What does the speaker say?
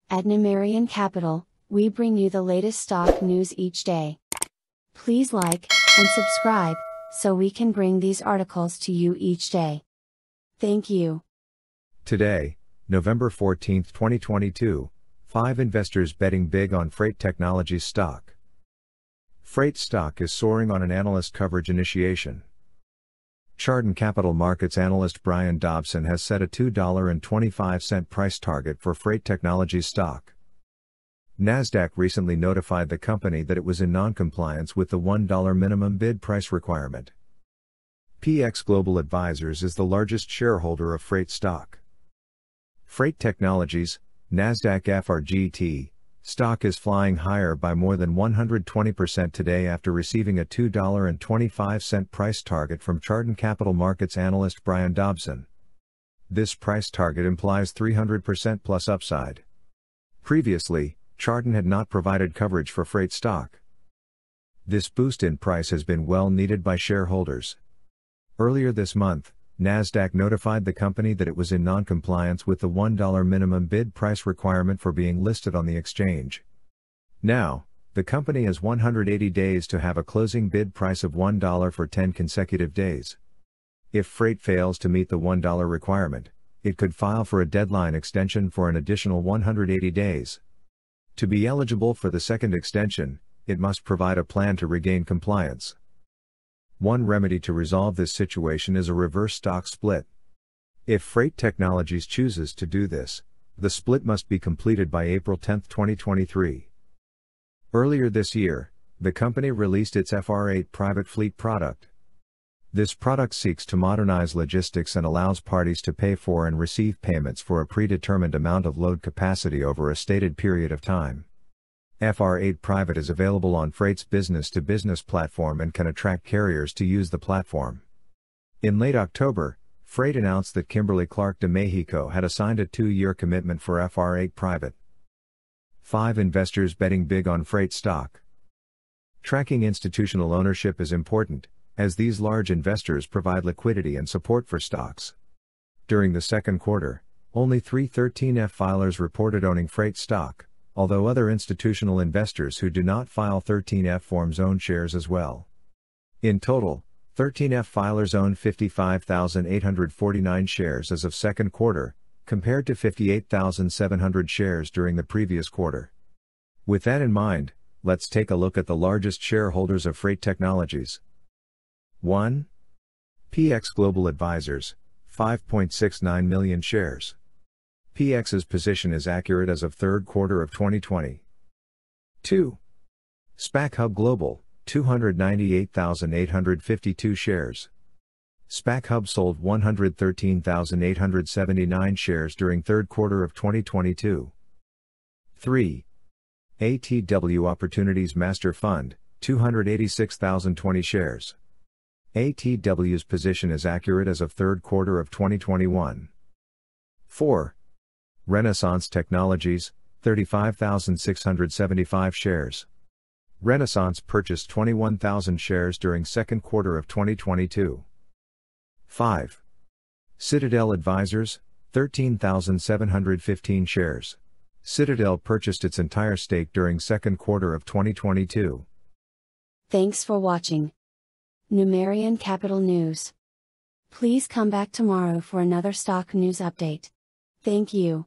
At Numerian Capital, we bring you the latest stock news each day. Please like and subscribe so we can bring these articles to you each day. Thank you. Today, November 14, 2022, 5 investors betting big on Freight Technologies stock. Freight stock is soaring on an analyst coverage initiation. Chardon Capital Markets analyst Brian Dobson has set a $2.25 price target for Freight Technologies stock. NASDAQ recently notified the company that it was in non-compliance with the $1 minimum bid price requirement. PX Global Advisors is the largest shareholder of Freight stock. Freight Technologies, NASDAQ FRGT, stock is flying higher by more than 120% today after receiving a $2.25 price target from Chardon Capital Markets analyst Brian Dobson. This price target implies 300% plus upside. Previously, Chardon had not provided coverage for Freight stock. This boost in price has been well needed by shareholders. Earlier this month, NASDAQ notified the company that it was in non-compliance with the $1 minimum bid price requirement for being listed on the exchange. Now, the company has 180 days to have a closing bid price of $1 for 10 consecutive days. If Freight fails to meet the $1 requirement, it could file for a deadline extension for an additional 180 days. To be eligible for the second extension, it must provide a plan to regain compliance. One remedy to resolve this situation is a reverse stock split. If Freight Technologies chooses to do this, the split must be completed by April 10, 2023. Earlier this year, the company released its FR8 private fleet product. This product seeks to modernize logistics and allows parties to pay for and receive payments for a predetermined amount of load capacity over a stated period of time. FR8 Private is available on Freight's business-to-business platform and can attract carriers to use the platform. In late October, Freight announced that Kimberly-Clark de Mexico had assigned a 2-year commitment for FR8 Private. 5 investors betting big on Freight stock. Tracking institutional ownership is important, as these large investors provide liquidity and support for stocks. During the second quarter, only 3 13F filers reported owning Freight stock, although other institutional investors who do not file 13F forms own shares as well. In total, 13F filers own 55,849 shares as of second quarter, compared to 58,700 shares during the previous quarter. With that in mind, let's take a look at the largest shareholders of Freight Technologies. 1. PX Global Advisors, 5.69 million shares. PX's position is accurate as of third quarter of 2020. 2. SPAC Hub Global, 298,852 shares. SPAC Hub sold 113,879 shares during third quarter of 2022. 3. ATW Opportunities Master Fund, 286,020 shares. ATW's position is accurate as of third quarter of 2021. 4. Renaissance Technologies, 35,675 shares. Renaissance purchased 21,000 shares during second quarter of 2022. 5. Citadel Advisors, 13,715 shares. Citadel purchased its entire stake during second quarter of 2022. Thanks for watching Numerian Capital News. Please come back tomorrow for another stock news update. Thank you.